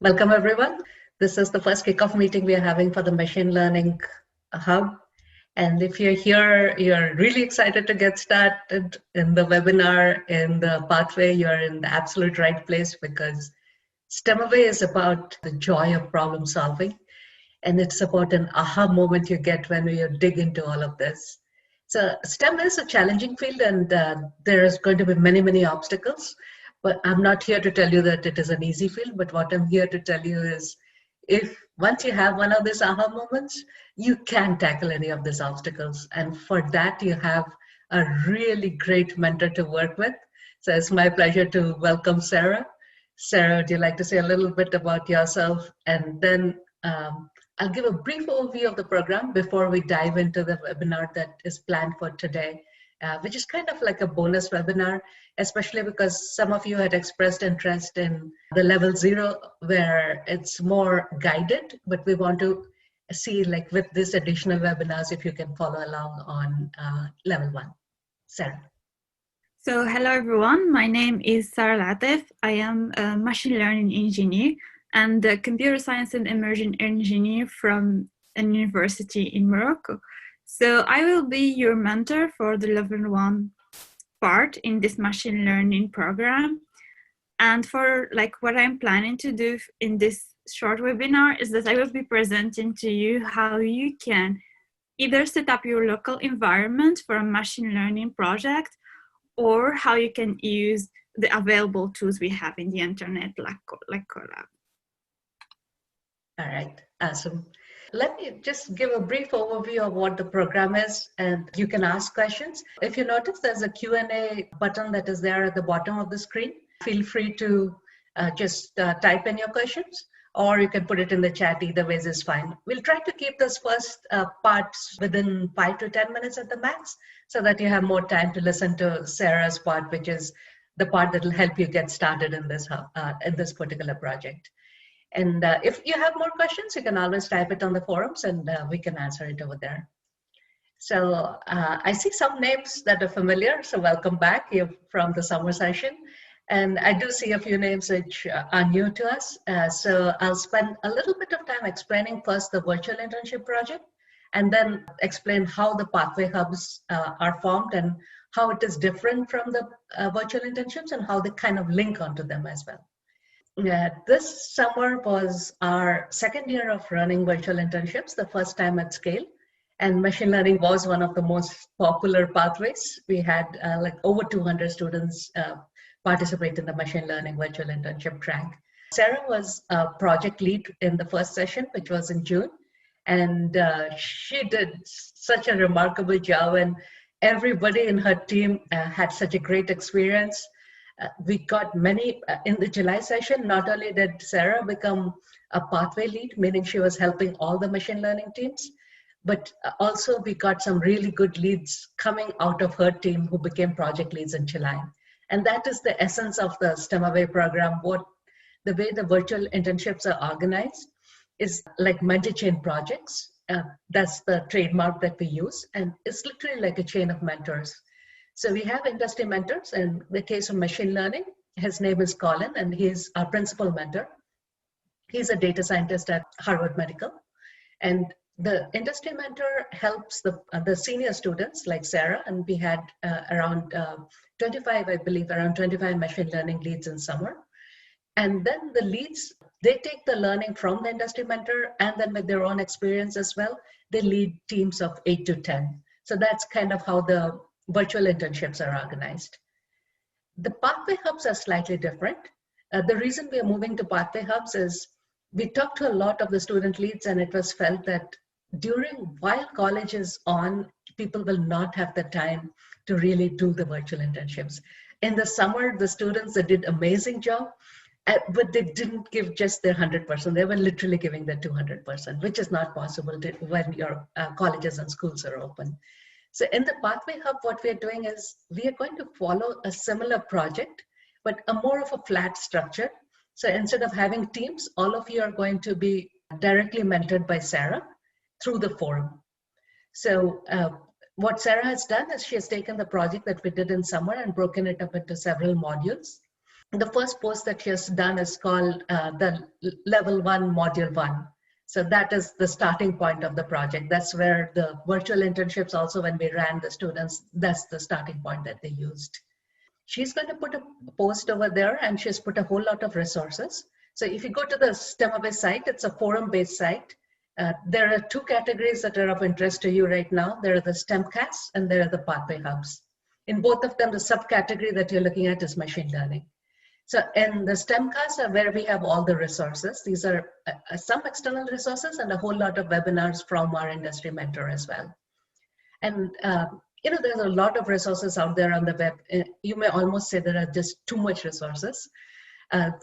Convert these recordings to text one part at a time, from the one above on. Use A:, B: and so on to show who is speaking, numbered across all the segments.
A: Welcome, everyone. This is the first kickoff meeting we are having for the Machine Learning Hub. And if you're here, you're really excited to get started in the webinar, in the pathway, you're in the absolute right place because STEMaway is about the joy of problem solving. And it's about an aha moment you get when you dig into all of this. So STEM is a challenging field and there's going to be many obstacles. But I'm not here to tell you that it is an easy field, but what I'm here to tell you is if once you have one of these aha moments, you can tackle any of these obstacles. And for that, you have a really great mentor to work with. So it's my pleasure to welcome Sara. Sara, would you like to say a little bit about yourself? And then I'll give a brief overview of the program before we dive into the webinar that is planned for today, which is kind of like a bonus webinar, especially because some of you had expressed interest in the level 0 where it's more guided, but we want to see like with this additional webinars if you can follow along on level 1. Sara.
B: So hello everyone, my name is Sara EL-ATEIF. I am a machine learning engineer and a computer science and immersion engineer from a university in Morocco. So I will be your mentor for the level 1 part in this machine learning program. And for what I'm planning to do in this short webinar is that I will be presenting to you how you can either set up your local environment for a machine learning project or how you can use the available tools we have in the internet like Collab.
A: All right, awesome. Let me just give a brief overview of what the program is, and you can ask questions. If you notice, there's a Q&A button that is there at the bottom of the screen. Feel free to just type in your questions, or you can put it in the chat. Either ways is fine. We'll try to keep this first parts within 5 to 10 minutes at the max, so that you have more time to listen to Sara's part, which is the part that will help you get started in this particular project. And if you have more questions, you can always type it on the forums and we can answer it over there. So I see some names that are familiar, so welcome back. You're from the summer session. And I do see a few names which are new to us. So I'll spend a little bit of time explaining first the virtual internship project, and then explain how the pathway hubs are formed and how it is different from the virtual internships and how they kind of link onto them as well. Yeah, this summer was our second year of running virtual internships, the first time at scale. And machine learning was one of the most popular pathways. We had over 200 students participate in the machine learning virtual internship track. Sara was a project lead in the first session, which was in June. And she did such a remarkable job, and everybody in her team had such a great experience. We got many in the July session. Not only did Sara become a pathway lead, meaning she was helping all the machine learning teams, but also we got some really good leads coming out of her team who became project leads in July. And that is the essence of the STEMaway program. The way the virtual internships are organized is like mentor chain projects. That's the trademark that we use. And it's literally like a chain of mentors. So we have industry mentors. In the case of machine learning, his name is Colin, and he's our principal mentor. He's a data scientist at Harvard Medical. And the industry mentor helps the senior students like Sara, and we had around 25, I believe, around 25 machine learning leads in summer. And then the leads, they take the learning from the industry mentor, and then with their own experience as well, they lead teams of 8 to 10. So that's kind of how the virtual internships are organized. The pathway hubs are slightly different. The reason we are moving to pathway hubs is we talked to a lot of the student leads, and it was felt that while college is on, people will not have the time to really do the virtual internships. In the summer, the students that did amazing job, but they didn't give just their 100%. They were literally giving their 200%, which is not possible when your colleges and schools are open. So in the Pathway Hub, what we're doing is we are going to follow a similar project, but a more of a flat structure. So instead of having teams, all of you are going to be directly mentored by Sara through the forum. So what Sara has done is she has taken the project that we did in summer and broken it up into several modules. The first post that she has done is called the Level 1 Module 1. So that is the starting point of the project. That's where the virtual internships also, when we ran the students, that's the starting point that they used. She's going to put a post over there, and she's put a whole lot of resources. So if you go to the STEMaway site, it's a forum-based site. There are two categories that are of interest to you right now. There are the STEMcasts and there are the pathway hubs. In both of them, the subcategory that you're looking at is machine learning. So in the STEMcasts are where we have all the resources. These are some external resources and a whole lot of webinars from our industry mentor as well. And you know, there's a lot of resources out there on the web. You may almost say there are just too much resources.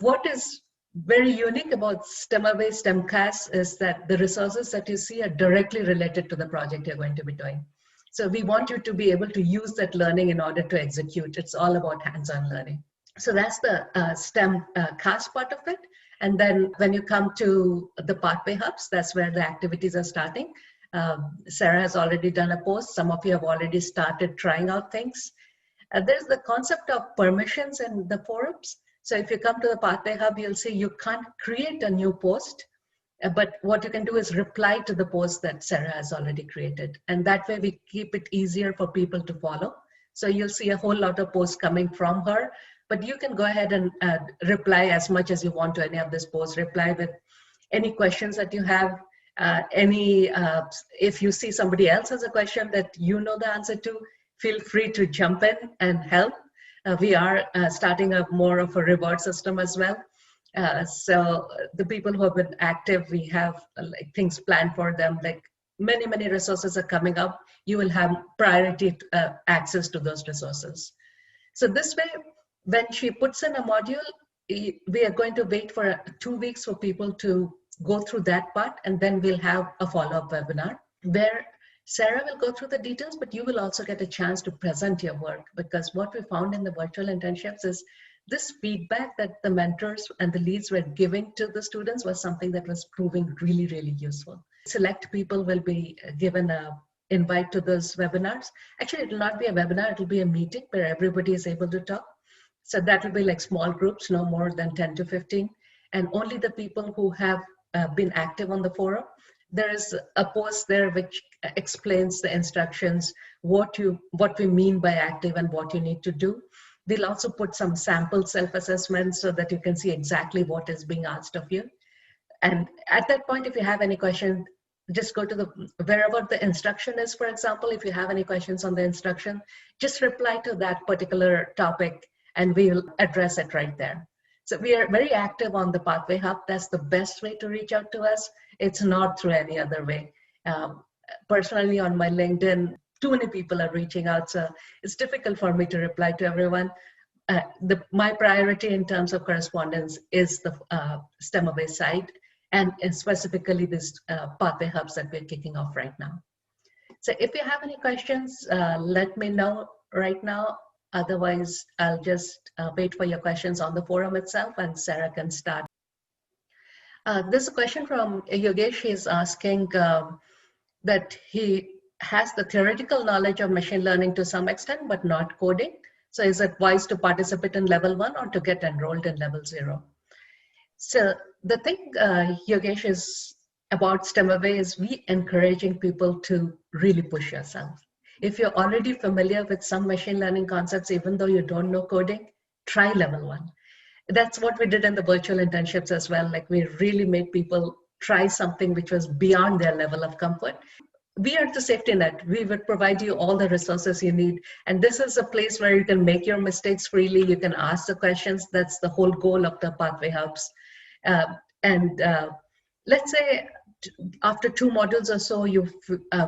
A: What is very unique about STEMaway STEMcasts is that the resources that you see are directly related to the project you're going to be doing. So we want you to be able to use that learning in order to execute. It's all about hands-on learning. So that's the STEMcast part of it. And then when you come to the pathway hubs, that's where the activities are starting. Sara has already done a post. Some of you have already started trying out things. There's the concept of permissions in the forums. So if you come to the pathway hub, you'll see you can't create a new post, but what you can do is reply to the post that Sara has already created. And that way we keep it easier for people to follow. So you'll see a whole lot of posts coming from her, but you can go ahead and reply as much as you want to any of this posts. Reply with any questions that you have. If you see somebody else has a question that you know the answer to, feel free to jump in and help. We are starting up more of a reward system as well. So the people who have been active, we have like things planned for them, like many resources are coming up. You will have priority access to those resources. So this way, when she puts in a module, we are going to wait for 2 weeks for people to go through that part, and then we'll have a follow-up webinar where Sara will go through the details, but you will also get a chance to present your work, because what we found in the virtual internships is this feedback that the mentors and the leads were giving to the students was something that was proving really useful. Select people will be given a invite to those webinars. Actually, it will not be a webinar, it will be a meeting where everybody is able to talk. So that will be like small groups, no more than 10 to 15, and only the people who have been active on the forum. There is a post there which explains the instructions, what we mean by active and what you need to do. We'll also put some sample self-assessments so that you can see exactly what is being asked of you. And at that point, if you have any question, just go to wherever the instruction is, for example. If you have any questions on the instruction, just reply to that particular topic and we'll address it right there. So we are very active on the Pathway Hub. That's the best way to reach out to us. It's not through any other way. Personally, on my LinkedIn, too many people are reaching out, so it's difficult for me to reply to everyone. My priority in terms of correspondence is the STEMaway site, and specifically this Pathway Hubs that we're kicking off right now. So if you have any questions, let me know right now. Otherwise, I'll just wait for your questions on the forum itself, and Sara can start. There's a question from Yogesh. He's asking that he has the theoretical knowledge of machine learning to some extent, but not coding. So is it wise to participate in level 1 or to get enrolled in level 0? So the thing, Yogesh, is about STEMaway is we encouraging people to really push yourself. If you're already familiar with some machine learning concepts, even though you don't know coding, try level 1. That's what we did in the virtual internships as well. Like, we really made people try something which was beyond their level of comfort. We are the safety net. We would provide you all the resources you need. And this is a place where you can make your mistakes freely. You can ask the questions. That's the whole goal of the Pathway Hubs. Let's say after 2 modules or so, you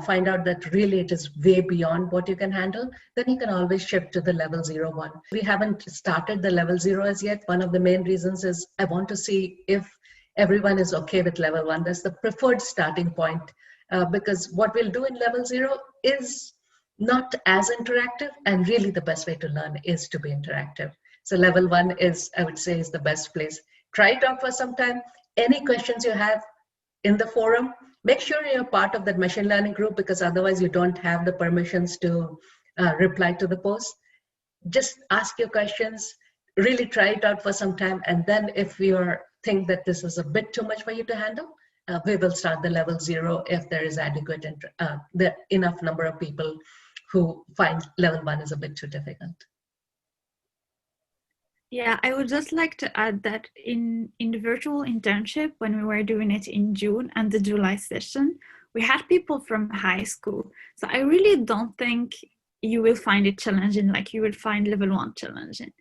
A: find out that really it is way beyond what you can handle, then you can always shift to the level 0-1. We haven't started the level 0 as yet. One of the main reasons is I want to see if everyone is okay with level 1. That's the preferred starting point, because what we'll do in level 0 is not as interactive, and really the best way to learn is to be interactive. So level 1 is, I would say, is the best place. Try it out for some time. Any questions you have in the forum, make sure you're part of that machine learning group, because otherwise you don't have the permissions to reply to the post. Just ask your questions. really try it out for some time, and then if you think that this is a bit too much for you to handle, we will start the level 0 if there is adequate enough number of people who find level 1 is a bit too difficult.
B: Yeah, I would just like to add that in the virtual internship, when we were doing it in June and the July session, we had people from high school. So I really don't think you will find it challenging like you will find level 1 challenging.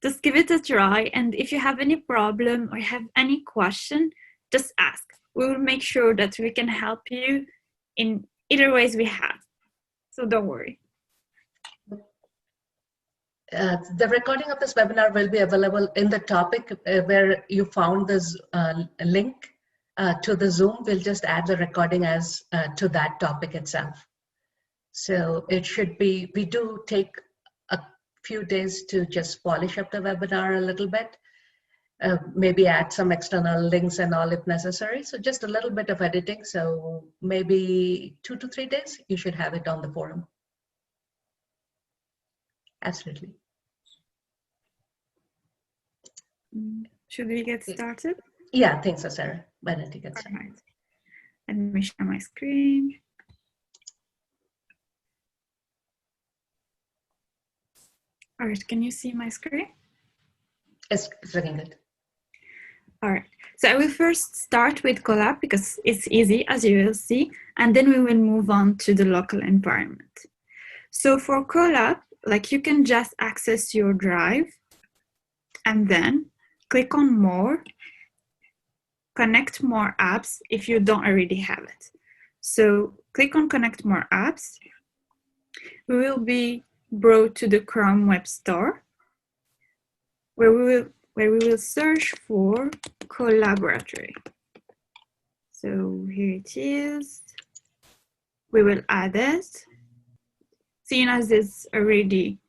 B: Just give it a try, and if you have any problem or have any question, just ask. We will make sure that we can help you in either ways we have. So don't worry.
A: The recording of this webinar will be available in the topic where you found this link to the Zoom. We'll just add the recording as to that topic itself. So it should be, we do take a few days to just polish up the webinar a little bit, maybe add some external links and all if necessary. So just a little bit of editing. So maybe 2 to 3 days, you should have it on the forum. Absolutely.
B: Should we get started?
A: Yeah, thanks, Sara. Why don't you get started?
B: All right. Let me share my screen. All right, can you see my screen?
A: It's looking good.
B: All right, so I will first start with Collab because it's easy, as you will see, and then we will move on to the local environment. So for Collab, like you can just access your drive and then click on more, connect more apps if you don't already have it. So click on connect more apps. We will be brought to the Chrome Web Store where we will search for Collaboratory. So here it is. We will add it. Seeing as it's already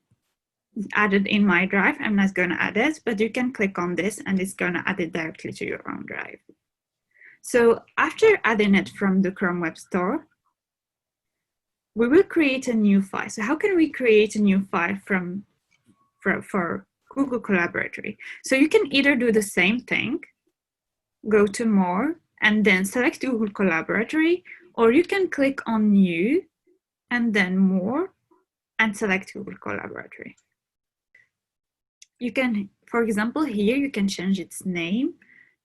B: added in my drive, I'm not going to add it, but you can click on this and it's going to add it directly to your own drive. So after adding it from the Chrome Web Store, we will create a new file. So how can we create a new file for Google Collaboratory? So you can either do the same thing, go to more, and then select Google Collaboratory, or you can click on new, and then more, and select Google Collaboratory. You can, for example, here you can change its name.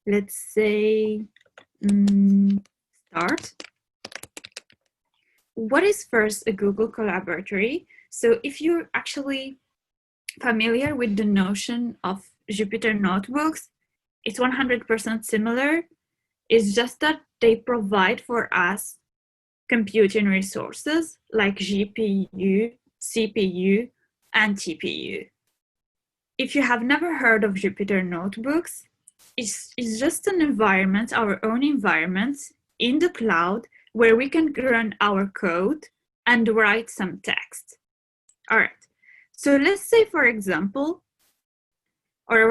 B: Let's say start. What is first a Google Collaboratory? So if you're actually familiar with the notion of Jupyter notebooks, it's 100% similar. It's just that they provide for us computing resources like GPU, CPU, and TPU. If you have never heard of Jupyter notebooks, it's just an environment, our own environment in the cloud where we can run our code and write some text. All right, so let's say, for example, I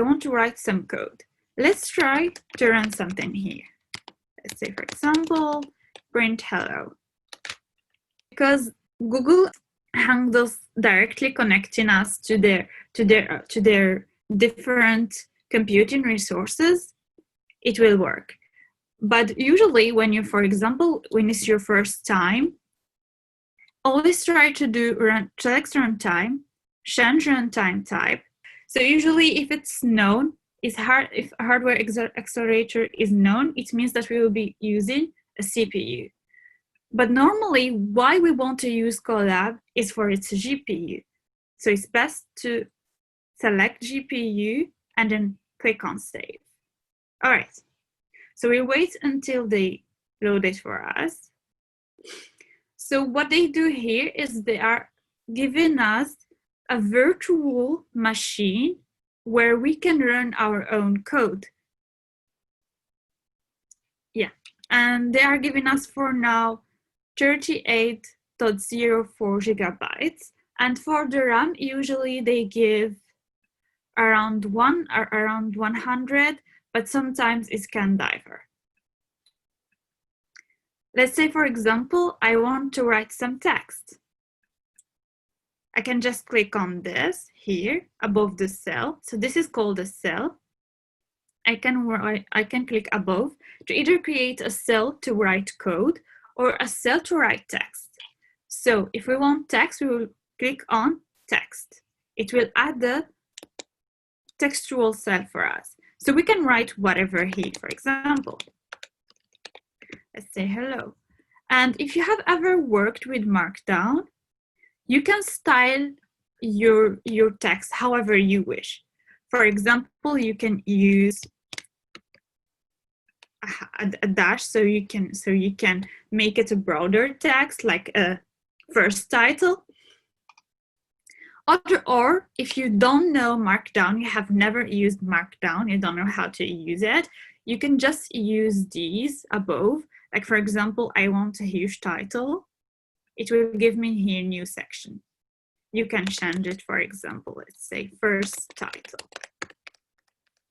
B: want to write some code. Let's try to run something here. Let's say, for example, print hello. Because Google handles directly connecting us to their different computing resources, it will work. But usually when you, for example, when it's your first time, always try to do select runtime, change runtime type. So usually if it's known, if hardware accelerator is known, it means that we will be using a CPU. But normally why we want to use Collab is for its GPU. So it's best to select GPU and then click on save. All right. So we wait until they load it for us. So what they do here is they are giving us a virtual machine where we can run our own code. Yeah, and they are giving us for now 38.04 gigabytes. And for the RAM, usually they give around 100, but sometimes it can differ. Let's say, for example, I want to write some text. I can just click on this here above the cell. So this is called a cell. I can click above to either create a cell to write code or a cell to write text. So if we want text, we will click on text. It will add the textual cell for us. So we can write whatever here, for example. Let's say hello. And if you have ever worked with Markdown, you can style your text however you wish. For example, you can use a dash so you can make it a broader text, like a first title. Or if you don't know Markdown, you have never used Markdown, you don't know how to use it, you can just use these above. Like for example, I want a huge title. It will give me here a new section. You can change it, for example, let's say first title.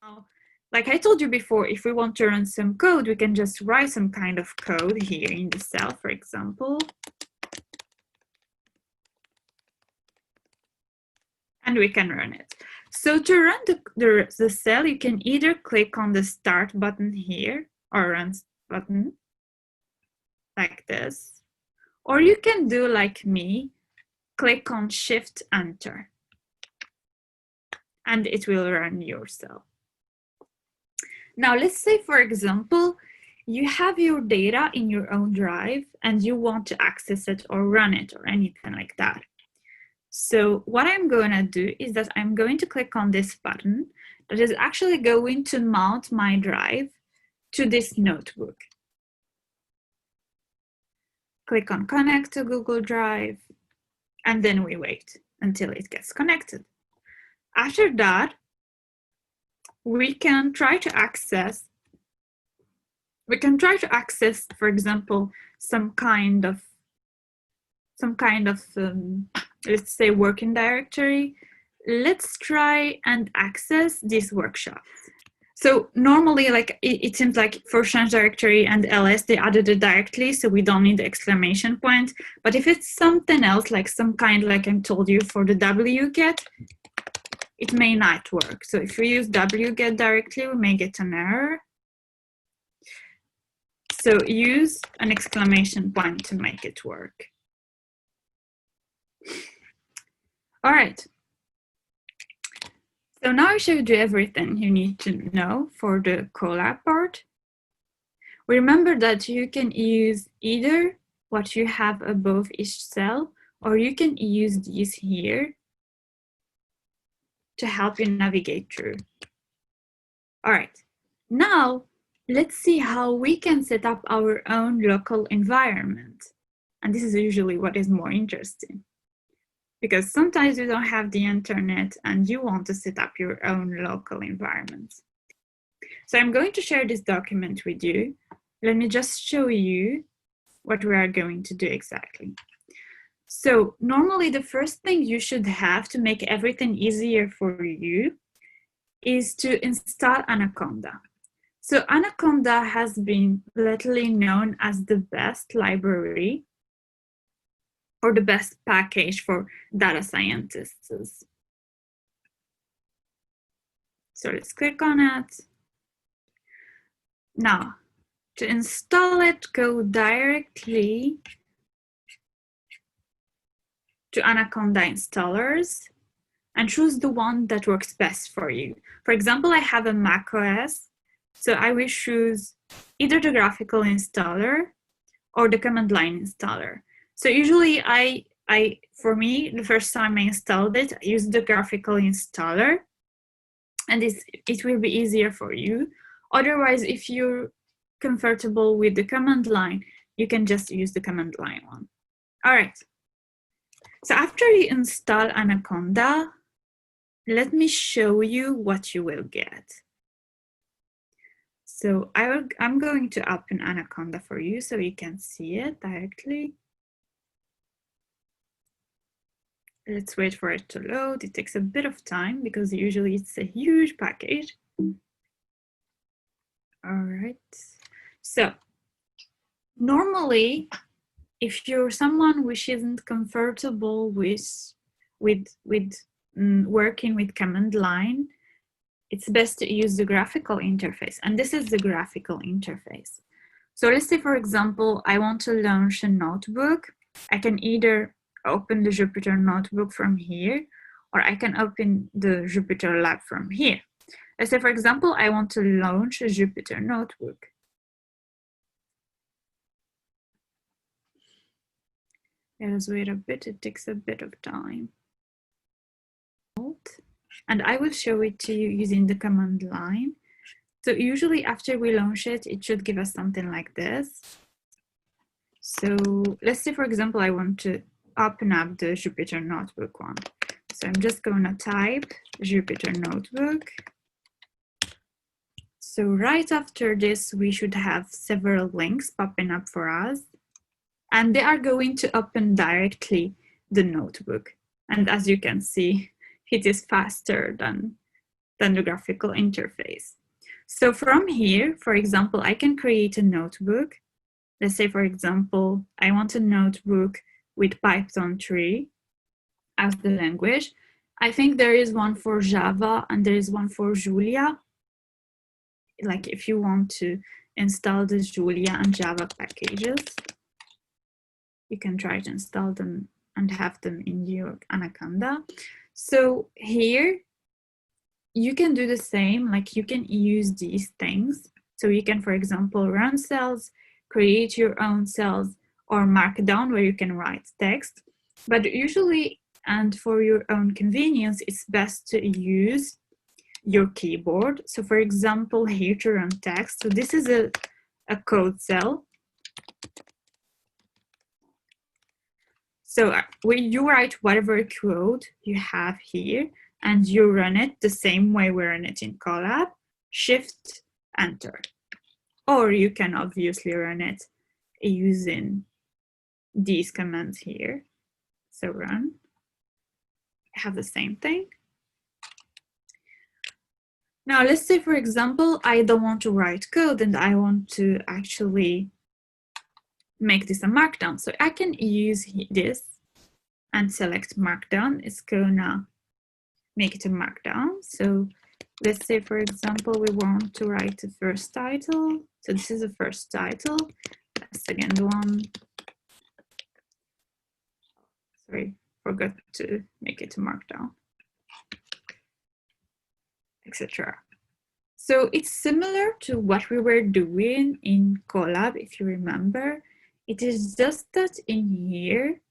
B: Now, like I told you before, if we want to run some code, we can just write some kind of code here in the cell, for example. And we can run it. So to run the cell, you can either click on the start button here or run button like this, or you can do like me, click on Shift Enter, and it will run your cell. Now let's say, for example, you have your data in your own drive and you want to access it or run it or anything like that. So what I'm going to do is that I'm going to click on this button that is actually going to mount my drive to this notebook. Click on Connect to Google Drive, and then we wait until it gets connected. After that, we can try to access, for example, some kind of let's say working directory. Let's try and access this workshop. So normally, like it seems like for change directory and ls, they added it directly, so we don't need the exclamation point. But if it's something else, like some kind, like I told you for the wget, it may not work. So if we use wget directly, we may get an error. So use an exclamation point to make it work. All right. So now I showed you everything you need to know for the Collab part. Remember that you can use either what you have above each cell, or you can use these here to help you navigate through. All right, now let's see how we can set up our own local environment. And this is usually what is more interesting, because sometimes you don't have the internet and you want to set up your own local environment. So I'm going to share this document with you. Let me just show you what we are going to do exactly. So normally the first thing you should have to make everything easier for you is to install Anaconda. So Anaconda has been lately known as the best library or the best package for data scientists. So let's click on it. Now, to install it, go directly to Anaconda installers and choose the one that works best for you. For example, I have a Mac OS, so I will choose either the graphical installer or the command line installer. So usually for me, the first time I installed it, I used the graphical installer, and it will be easier for you. Otherwise, if you're comfortable with the command line, you can just use the command line one. All right. So after you install Anaconda, let me show you what you will get. So I'm going to open Anaconda for you so you can see it directly. Let's wait for it to load. It takes a bit of time because usually it's a huge package. All right. So normally, if you're someone which isn't comfortable with with working with command line, it's best to use the graphical interface. And this is the graphical interface. So let's say, for example, I want to launch a notebook. I can either open the Jupyter notebook from here, or I can open the Jupyter lab from here. Let's say, for example, I want to launch a Jupyter notebook. Let's wait a bit, it takes a bit of time. And I will show it to you using the command line. So usually after we launch it, it should give us something like this. So let's say, for example, I want to open up the Jupyter notebook one. So I'm just going to type Jupyter notebook. So right after this, we should have several links popping up for us. And they are going to open directly the notebook. And as you can see, it is faster than the graphical interface. So from here, for example, I can create a notebook. Let's say, for example, I want a notebook with Python 3 as the language. I think there is one for Java and there is one for Julia. Like if you want to install the Julia and Java packages, you can try to install them and have them in your Anaconda. So here, you can do the same, like you can use these things. So you can, for example, run cells, create your own cells, or Markdown where you can write text. But usually, and for your own convenience, it's best to use your keyboard. So for example, here to run text. So this is a code cell. So when you write whatever code you have here, and you run it the same way we run it in Collab, Shift, Enter. Or you can obviously run it using these commands here. So run, have the same thing. Now let's say, for example, I don't want to write code and I want to actually make this a Markdown. So I can use this and select Markdown. It's gonna make it a Markdown. So let's say, for example, we want to write the first title. So this is the first title, the second one. Sorry, forgot to make it a Markdown, etc. So it's similar to what we were doing in Collab, if you remember. It is just that in here,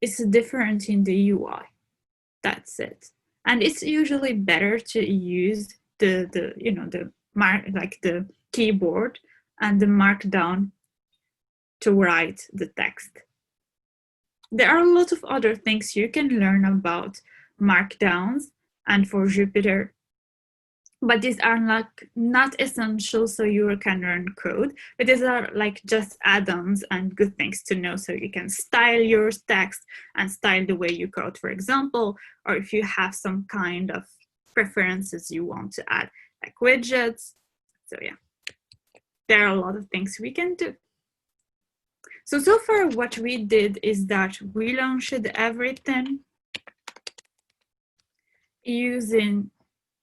B: it's different in the UI. That's it. And it's usually better to use the keyboard and the Markdown to write the text. There are a lot of other things you can learn about Markdowns and for Jupyter, but these are not essential so you can learn code, but these are like just add-ons and good things to know so you can style your text and style the way you code, for example, or if you have some kind of preferences you want to add, like widgets. So yeah, there are a lot of things we can do. So far what we did is that we launched everything using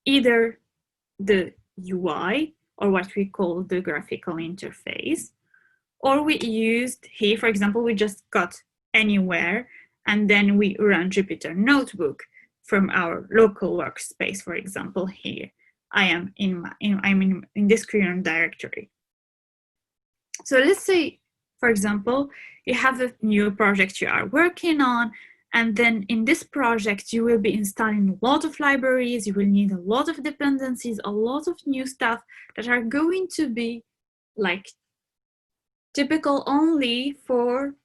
B: either the UI or what we call the graphical interface, or we used here, for example, we just got anywhere and then we run Jupyter Notebook from our local workspace. For example, here I am in this current directory. So let's say, for example, you have a new project you are working on, and then in this project, you will be installing a lot of libraries, you will need a lot of dependencies, a lot of new stuff that are going to be like typical only for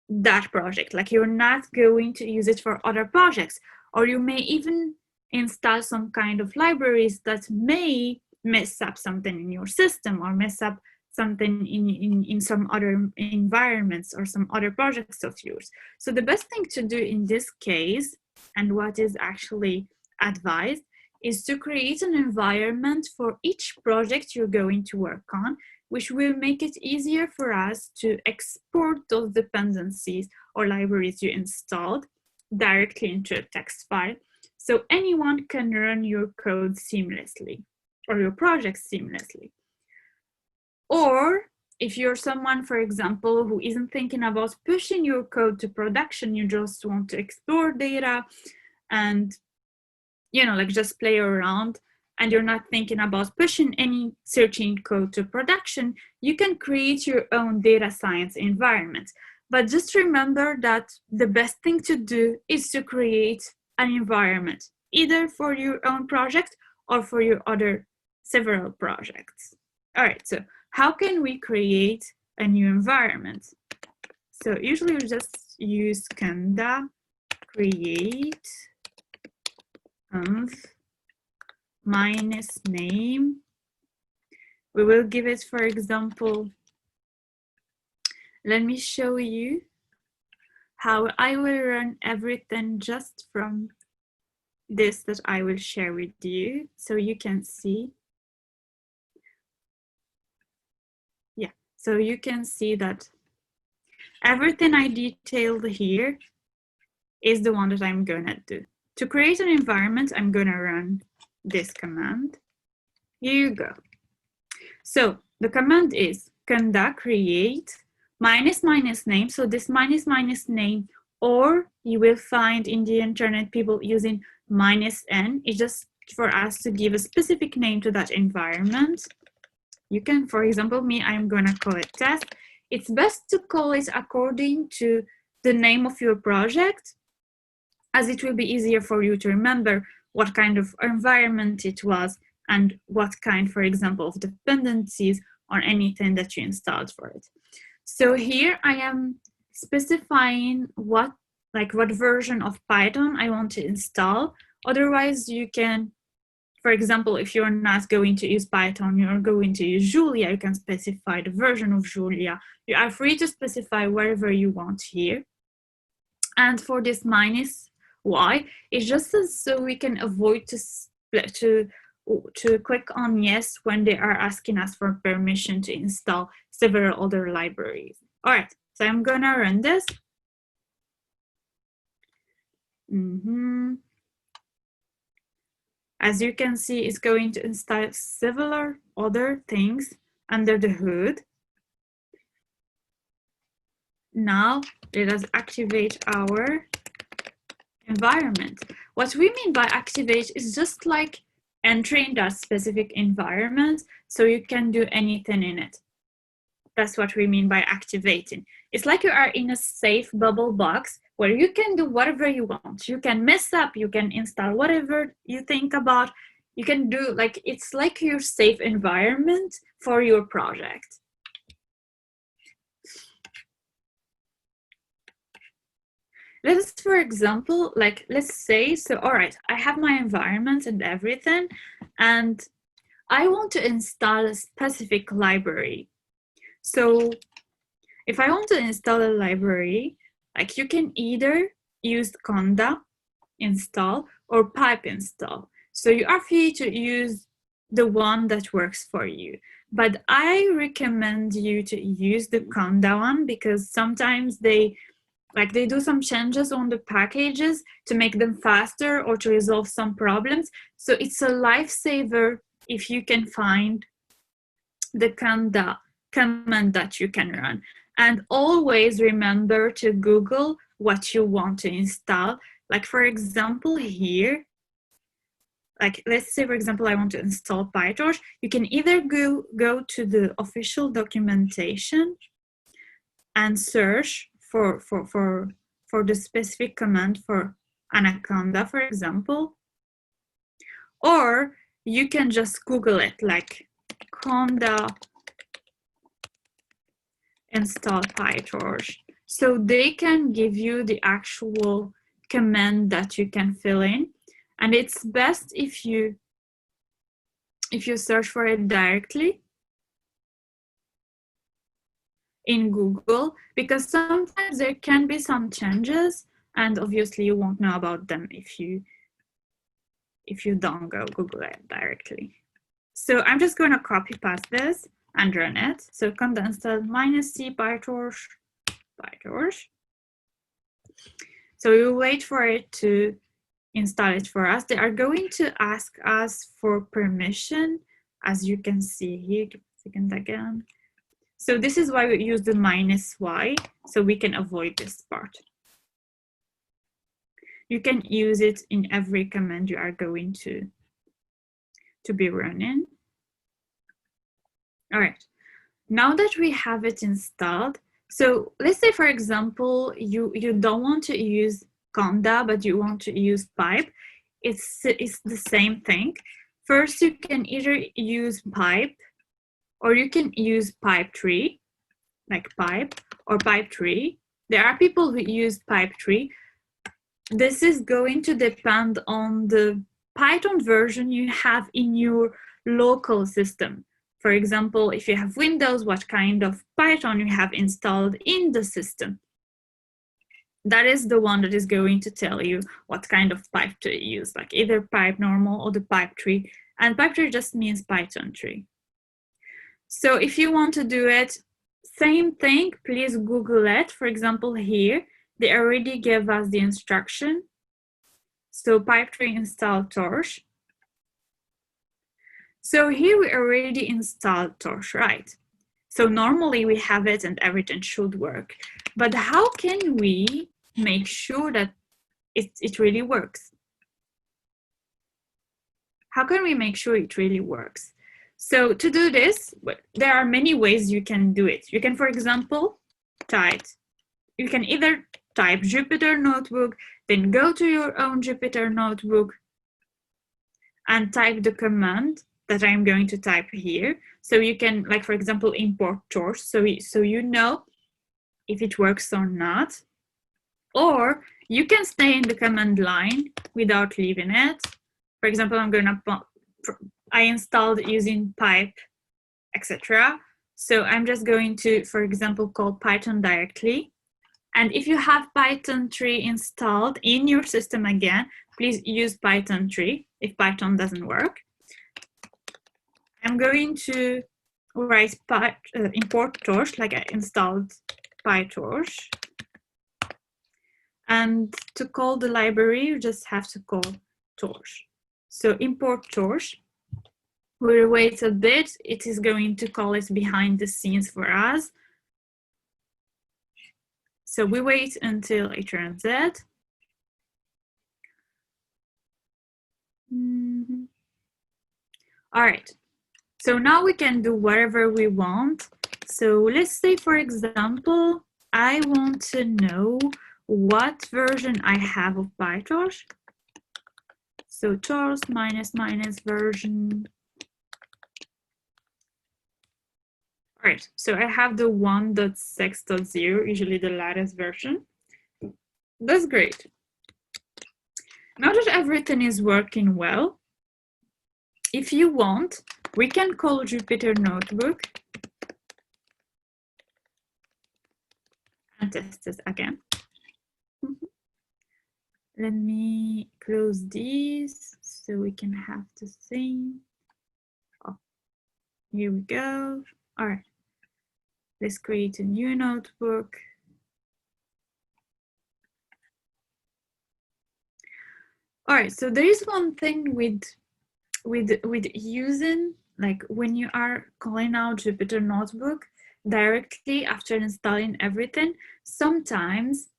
B: that project. Like you're not going to use it for other projects, or you may even install some kind of libraries that may mess up something in your system or mess up something in some other environments or some other projects of yours. So the best thing to do in this case, and what is actually advised, is to create an environment for each project you're going to work on, which will make it easier for us to export those dependencies or libraries you installed directly into a text file. So anyone can run your code seamlessly or your project seamlessly. Or if you're someone, for example, who isn't thinking about pushing your code to production, you just want to explore data and, you know, like just play around, and you're not thinking about pushing any searching code to production, you can create your own data science environment. But just remember that the best thing to do is to create an environment, either for your own project or for your other several projects. All right, so how can we create a new environment? So usually we just use Conda create conv minus name. We will give it, for example, let me show you how I will run everything just from this that I will share with you, so you can see. Yeah, so you can see that everything I detailed here is the one that I'm gonna do. To create an environment, I'm gonna run this command. Here you go. So the command is conda create minus minus name. So this minus minus name, or you will find in the internet people using minus n. It's just for us to give a specific name to that environment. You can, for example, me, I'm gonna call it test. It's best to call it according to the name of your project, as it will be easier for you to remember what kind of environment it was and what kind, for example, of dependencies or anything that you installed for it. So here I am specifying what version of Python I want to install. Otherwise, you can, for example, if you're not going to use Python, you're going to use Julia, you can specify the version of Julia. You are free to specify whatever you want here. And for this minus y, it's just so we can avoid to click on yes when they are asking us for permission to install several other libraries. All right, so I'm gonna run this. As you can see, it's going to install several other things under the hood. Now let us activate our environment. What we mean by activate is just like entering that specific environment so you can do anything in it. That's what we mean by activating. It's like you are in a safe bubble box where you can do whatever you want. You can mess up, you can install whatever you think about. You can do, like, it's like your safe environment for your project. Let's, for example, like, let's say, so, all right, I have my environment and everything, and I want to install a specific library. So if I want to install a library, like, you can either use conda install or pipe install. So you are free to use the one that works for you. But I recommend you to use the conda one because sometimes they do some changes on the packages to make them faster or to resolve some problems. So it's a lifesaver if you can find the conda command that you can run. And always remember to Google what you want to install. Like, for example, here, like, let's say, for example, I want to install PyTorch. You can either go to the official documentation and search for the specific command for Anaconda, for example, or you can just Google it, like conda install PyTorch. So they can give you the actual command that you can fill in. And it's best if you search for it directly in Google, because sometimes there can be some changes, and obviously you won't know about them if you don't go Google it directly. So I'm just going to copy paste this and run it. So conda install -c PyTorch. So we will wait for it to install it for us. They are going to ask us for permission, as you can see here. Give a second again. So this is why we use the -y, so we can avoid this part. You can use it in every command you are going to be running. All right, now that we have it installed, so let's say, for example, you don't want to use Conda, but you want to use pipe. It's the same thing. First, you can either use pipe, or you can use pipe tree, like pipe or pipe tree. There are people who use pipe tree. This is going to depend on the Python version you have in your local system. For example, if you have Windows, what kind of Python you have installed in the system. That is the one that is going to tell you what kind of pipe to use, like either pipe normal or the pipe tree. And pipe tree just means Python tree. So if you want to do it, same thing, please Google it. For example, here, they already gave us the instruction. So pipe tree install torch. So here we already installed torch, right? So normally we have it and everything should work. But how can we make sure that it really works? How can we make sure it really works? So to do this, there are many ways you can do it. You can, for example, you can either type Jupyter notebook, then go to your own Jupyter notebook and type the command that I'm going to type here. So you can, like, for example, import torch, so you know if it works or not. Or you can stay in the command line without leaving it. For example, I installed using pipe, etc. So I'm just going to, for example, call Python directly. And if you have Python 3 installed in your system again, please use Python 3 if Python doesn't work. I'm going to write import torch, like I installed PyTorch. And to call the library, you just have to call torch. So import torch. We'll wait a bit. It is going to call it behind the scenes for us. So we wait until it runs it. All right. So now we can do whatever we want. So let's say, for example, I want to know what version I have of PyTorch. So torch -- version. All right, so I have the 1.6.0, usually the latest version. That's great. Now that everything is working well, if you want, we can call Jupyter Notebook and test this again. Let me close these so we can have the same. Oh, here we go. All right, let's create a new notebook. All right, so there is one thing with using, like when you are calling out Jupyter Notebook directly after installing everything, sometimes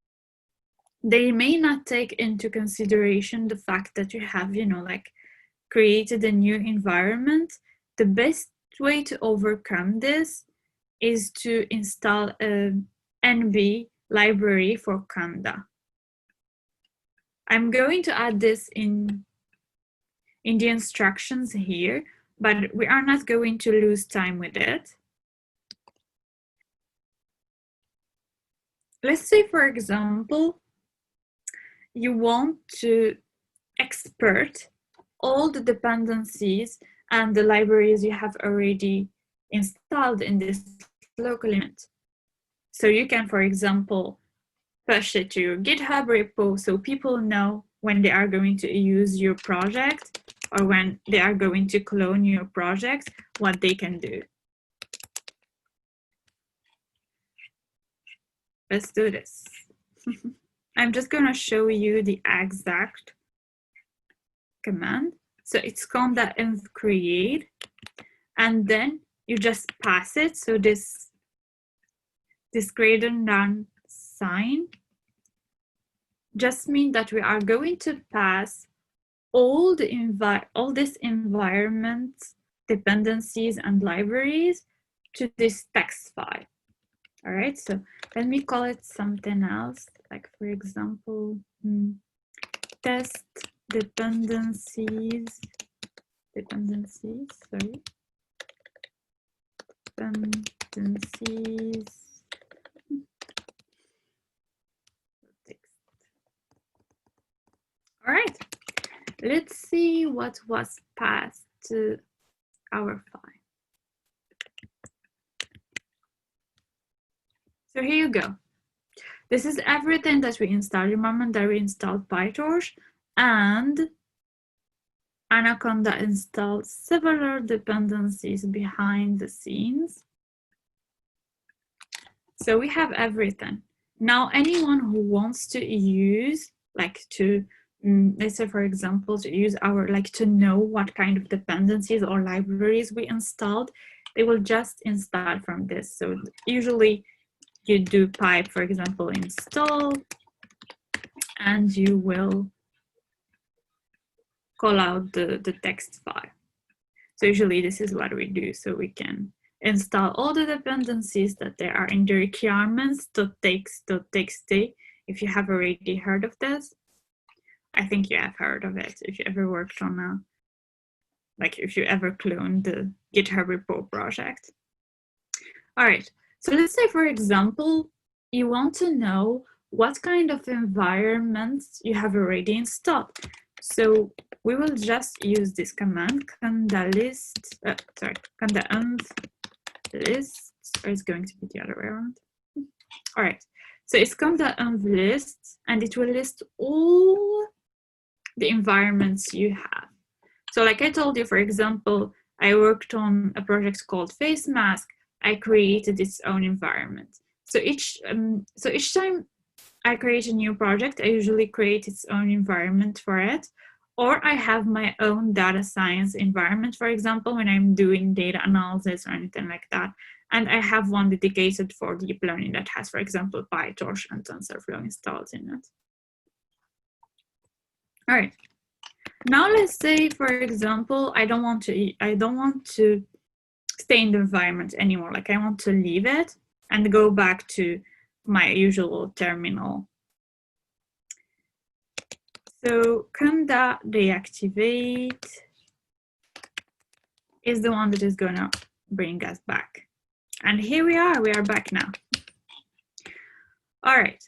B: they may not take into consideration the fact that you have, like created a new environment. The best way to overcome this is to install a NB library for Conda. I'm going to add this in the instructions here, but we are not going to lose time with it. Let's say, for example, you want to export all the dependencies and the libraries you have already installed in this local environment. So you can, for example, push it to your GitHub repo so people know when they are going to use your project or when they are going to clone your project, what they can do. Let's do this. I'm just going to show you the exact command. So it's conda env create, and then you just pass it. So this greater than sign just means that we are going to pass all this environment dependencies and libraries to this text file. All right, so let me call it something else, like for example, test dependencies, sorry, dependencies. All right, let's see what was passed to our file. So here you go. This is everything that we installed. Remember that we installed PyTorch, and Anaconda installed several dependencies behind the scenes. So we have everything. Now, anyone who wants to use, like to, let's say for example, to use our, like to know what kind of dependencies or libraries we installed, they will just install from this. So usually you do pipe, for example, install, and you will call out the text file. So usually this is what we do. So we can install all the dependencies that there are in the requirements.txt. If you have already heard of this, I think you have heard of it. If you ever worked on a, like if you ever cloned the GitHub repo project. All right. So let's say, for example, you want to know what kind of environments you have already installed. So we will just use this command, conda env list, or it's going to be the other way around. All right. So it's conda env list, and it will list all the environments you have. So like I told you, for example, I worked on a project called Face Mask. I created its own environment. So each time I create a new project, I usually create its own environment for it. Or I have my own data science environment, for example, when I'm doing data analysis or anything like that. And I have one dedicated for deep learning that has, for example, PyTorch and TensorFlow installed in it. All right. Now let's say, for example, I don't want to stay in the environment anymore. Like I want to leave it and go back to my usual terminal. So conda deactivate is the one that is going to bring us back. And here we are back now. All right.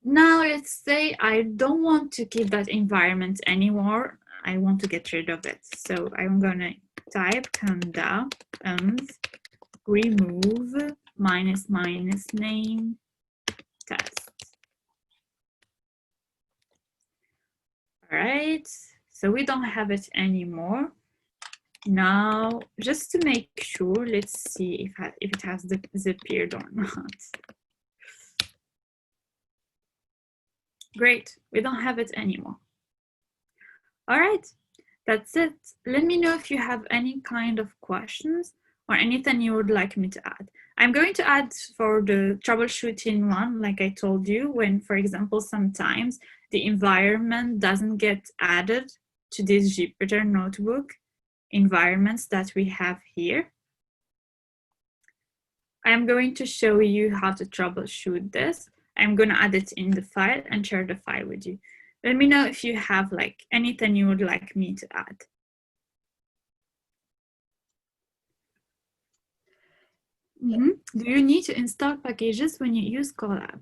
B: Now let's say I don't want to keep that environment anymore. I want to get rid of it. So I'm going to type conda env remove -- name test. All right, so we don't have it anymore. Now, just to make sure, let's see if it has disappeared or not. Great, we don't have it anymore. All right, that's it. Let me know if you have any kind of questions or anything you would like me to add. I'm going to add for the troubleshooting one, like I told you, when, for example, sometimes the environment doesn't get added to this Jupyter notebook environments that we have here. I'm going to show you how to troubleshoot this. I'm going to add it in the file and share the file with you. Let me know if you have like anything you would like me to add. Do you need to install packages when you use Collab?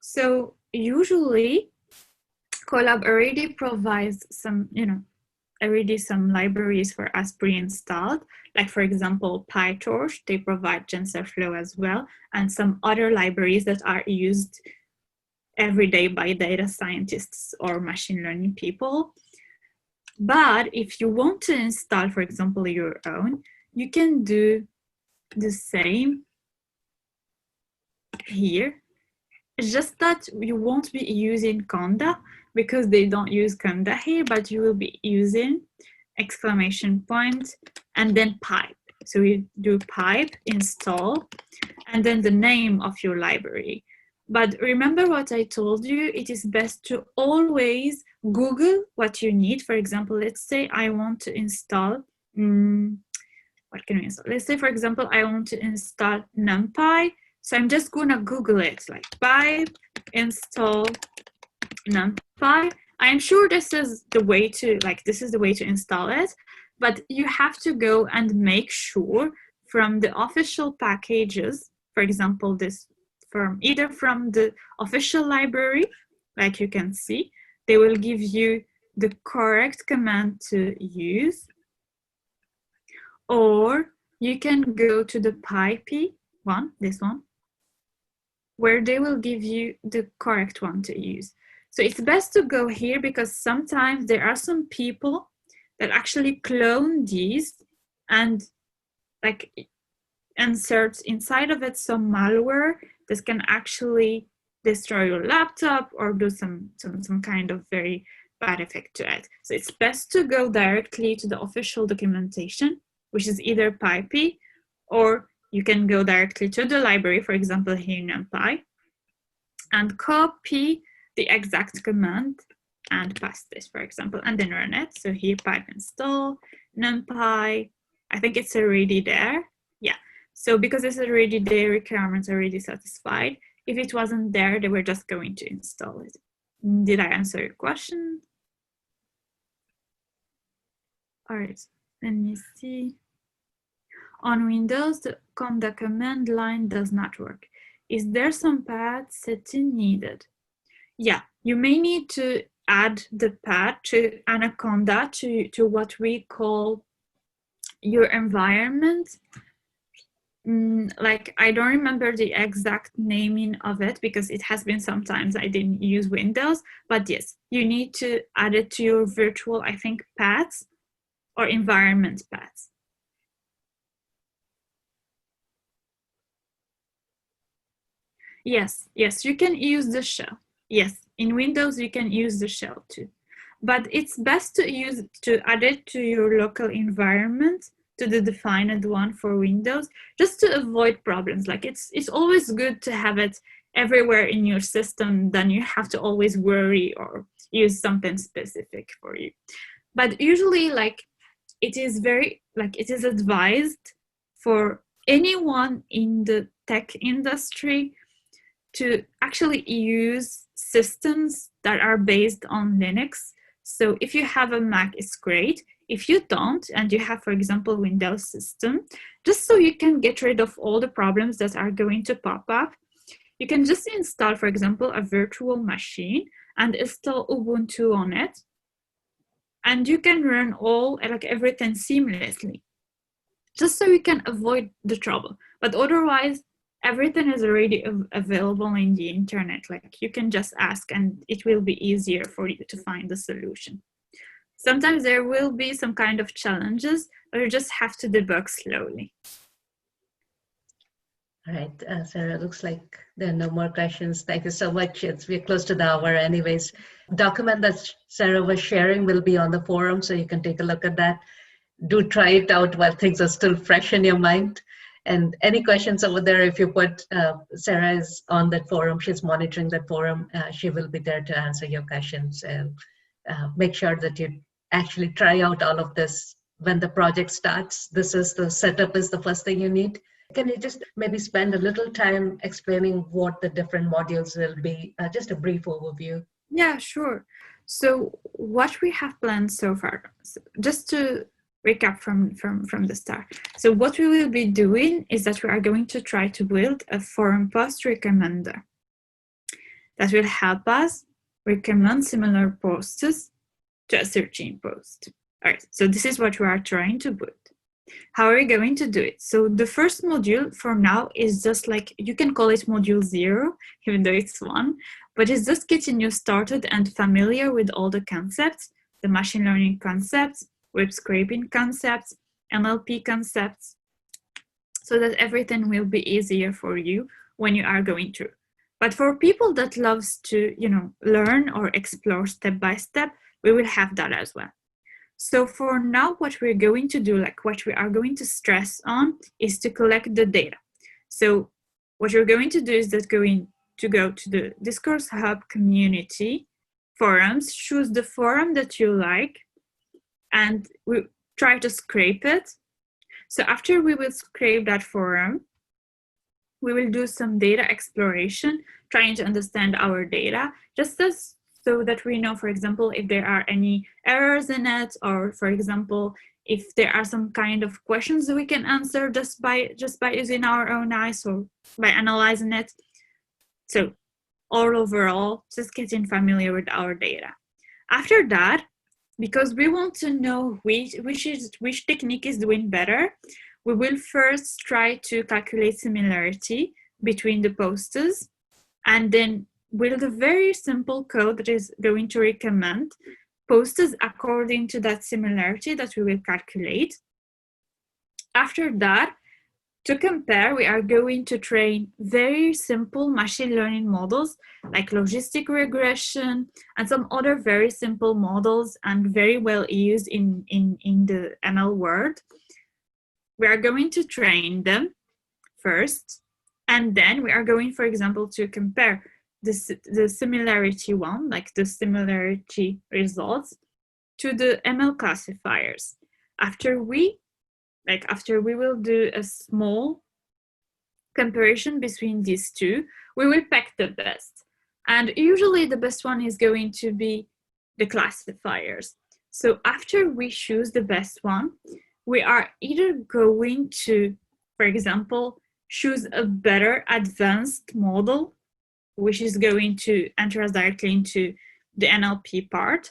B: So usually Collab already provides some, some libraries for us pre-installed. Like for example, PyTorch, they provide TensorFlow as well, and some other libraries that are used every day by data scientists or machine learning people. But if you want to install, for example, your own, you can do the same here It's just that you won't be using Conda because they don't use Conda here, but you will be using exclamation point and then pipe. So you do pipe install and then the name of your library. But remember what I told you, it is best to always Google what you need. For example, let's say I want to install, what can we install? Let's say, for example, I want to install NumPy. So I'm just gonna Google it, like pipe install NumPy. I'm sure this is the way to, this is the way to install it, but you have to go and make sure from the official packages, for example, this either from the official library, like you can see, they will give you the correct command to use, or you can go to the PyP one, this one, where they will give you the correct one to use. So it's best to go here because sometimes there are some people that actually clone these and insert inside of it some malware that can actually destroy your laptop or do some kind of very bad effect to it. So it's best to go directly to the official documentation, which is either PyP, or you can go directly to the library, for example, here in NumPy, and copy the exact command and paste this, for example, and then run it. So here, pipe install, NumPy, I think it's already there. Yeah, so because it's already there, requirements are already satisfied. If it wasn't there, they were just going to install it. Did I answer your question? All right, let me see. On Windows, the command line does not work. Is there some path setting needed? Yeah, you may need to add the path to Anaconda to what we call your environment. I don't remember the exact naming of it because it has been some times I didn't use Windows, but yes, you need to add it to your virtual, I think, paths or environment paths. Yes, you can use the shell. Yes, in Windows you can use the shell too. But it's best to add it to your local environment, to the defined one for Windows, just to avoid problems. It's always good to have it everywhere in your system, then you have to always worry or use something specific for you. But usually it is advised for anyone in the tech industry to actually use systems that are based on Linux. So if you have a Mac, it's great. If you don't, and you have, for example, Windows system, just so you can get rid of all the problems that are going to pop up, you can just install, for example, a virtual machine and install Ubuntu on it. And you can run everything seamlessly, just so you can avoid the trouble. But otherwise, everything is already available in the internet. You can just ask and it will be easier for you to find the solution. Sometimes there will be some kind of challenges, or you just have to debug slowly.
A: All right, Sarah, looks like there are no more questions. Thank you so much. We're close to the hour anyways. Document that Sarah was sharing will be on the forum, so you can take a look at that. Do try it out while things are still fresh in your mind. And any questions over there, if you put, Sarah is on that forum, she's monitoring that forum, she will be there to answer your questions. And make sure that you actually try out all of this when the project starts. This is the setup is the first thing you need. Can you just maybe spend a little time explaining what the different modules will be? Just a brief overview.
B: Yeah, sure. So what we have planned so far, just to recap from the start. So what we will be doing is that we are going to try to build a forum post recommender that will help us recommend similar posts to a searching post. All right, so this is what we are trying to build. How are we going to do it? So the first module for now is just you can call it module 0, even though it's 1, but it's just getting you started and familiar with all the concepts, the machine learning concepts, web scraping concepts, NLP concepts, so that everything will be easier for you when you are going through. But for people that loves to, learn or explore step by step, we will have that as well. So for now, what we're going to do, like what we are going to stress on, is to collect the data. So what you're going to do is that going to go to the Discourse Hub community forums, choose the forum that you like, and we try to scrape it. So after we will scrape that forum, we will do some data exploration, trying to understand our data, just so that we know, for example, if there are any errors in it, or for example, if there are some kind of questions that we can answer just by using our own eyes or by analyzing it. So all overall, just getting familiar with our data. After that, because we want to know which technique is doing better, we will first try to calculate similarity between the posters, and then build a very simple code that is going to recommend posters according to that similarity that we will calculate. After that, to compare, we are going to train very simple machine learning models like logistic regression and some other very simple models and very well used in the ML world. We are going to train them first, and then we are going, for example, to compare the similarity one, like the similarity results, to the ML classifiers. After we will do a small comparison between these two, we will pick the best. And usually the best one is going to be the classifiers. So after we choose the best one, we are either going to, for example, choose a better advanced model, which is going to enter us directly into the NLP part.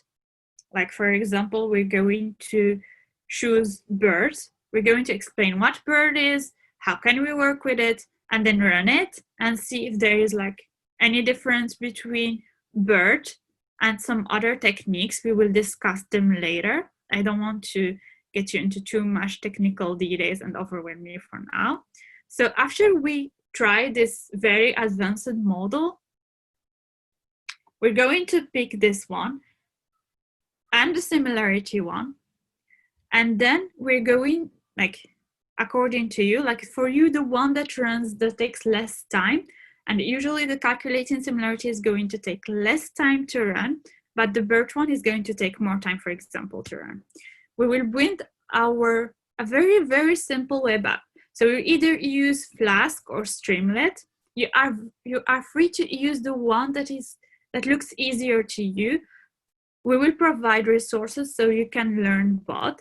B: Like, for example, we're going to choose birds. We're going to explain what bird is, how can we work with it, and then run it and see if there is like any difference between bird and some other techniques. We will discuss them later. I don't want to get you into too much technical details and overwhelm you for now. So after we try this very advanced model, we're going to pick this one and the similarity one. And then we're going, like, according to you, like for you, the one that takes less time, and usually the calculating similarity is going to take less time to run, but the bird one is going to take more time, for example, to run. We will build a very, very simple web app. So you either use Flask or Streamlit. You are free to use the one that looks easier to you. We will provide resources so you can learn both.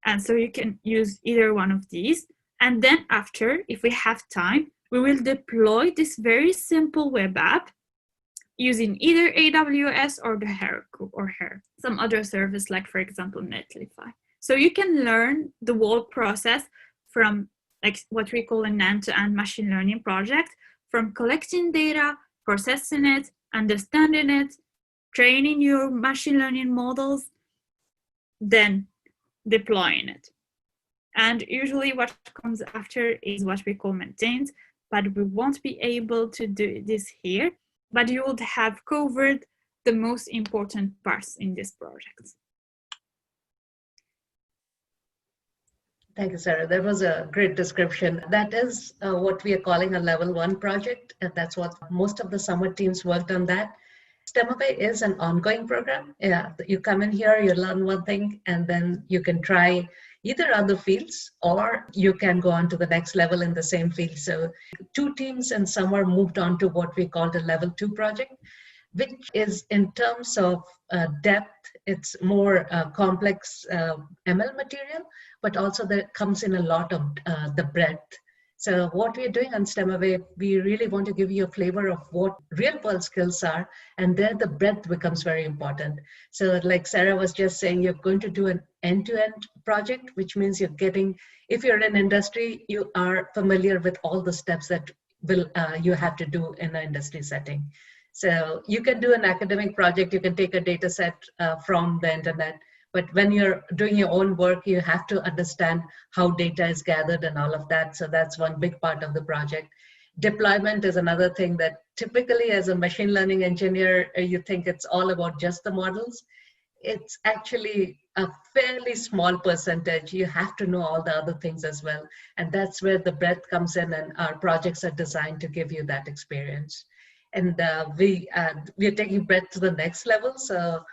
B: And so you can use either one of these. And then after, if we have time, we will deploy this very simple web app using either AWS or the Heroku or some other service, like, for example, Netlify. So you can learn the whole process from, like, what we call an end-to-end machine learning project, from collecting data, processing it, understanding it, training your machine learning models, then deploying it. And usually what comes after is what we call maintained, but we won't be able to do this here, but you would have covered the most important parts in this project.
A: Thank you, Sara. That was a great description. That is what we are calling a level 1 project. And that's what most of the summer teams worked on that. STEMaway is an ongoing program. Yeah, you come in here, you learn one thing, and then you can try either other fields, or you can go on to the next level in the same field. So 2 teams in summer moved on to what we called a level 2 project, which is, in terms of depth, it's more complex ML material, but also there comes in a lot of the breadth. So what we're doing on STEMaway, we really want to give you a flavor of what real world skills are, and there the breadth becomes very important. So like Sara was just saying, you're going to do an end-to-end project, which means you're getting, if you're in industry, you are familiar with all the steps that you have to do in an industry setting. So you can do an academic project, you can take a data set from the internet, but when you're doing your own work, you have to understand how data is gathered and all of that. So that's one big part of the project. Deployment is another thing that typically as a machine learning engineer, you think it's all about just the models. It's actually a fairly small percentage. You have to know all the other things as well. And that's where the breadth comes in, and our projects are designed to give you that experience. And we are taking breadth to the next level. So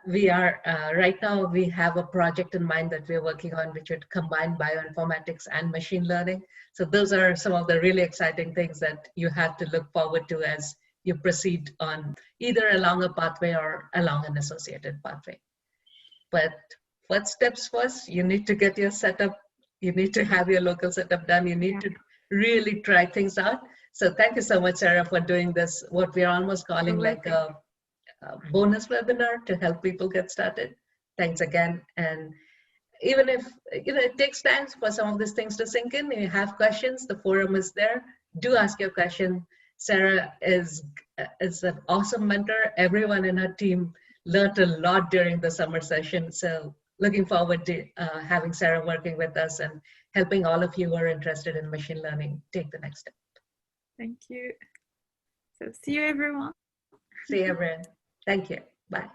A: we are right now we have a project in mind that we're working on, which would combine bioinformatics and machine learning. So those are some of the really exciting things that you have to look forward to as you proceed on either along a pathway or along an associated pathway. But first steps first, you need to get your setup, you need to have your local setup done, you need to really try things out. So thank you so much, Sarah, for doing this, what we're almost calling like a bonus webinar to help people get started. Thanks again. And even if it takes time for some of these things to sink in, you have questions, the forum is there. Do ask your question. Sarah is an awesome mentor. Everyone in her team learned a lot during the summer session. So looking forward to having Sarah working with us and helping all of you who are interested in machine learning take the next step.
B: Thank you. So see you, everyone.
A: See you, everyone. Thank you. Bye.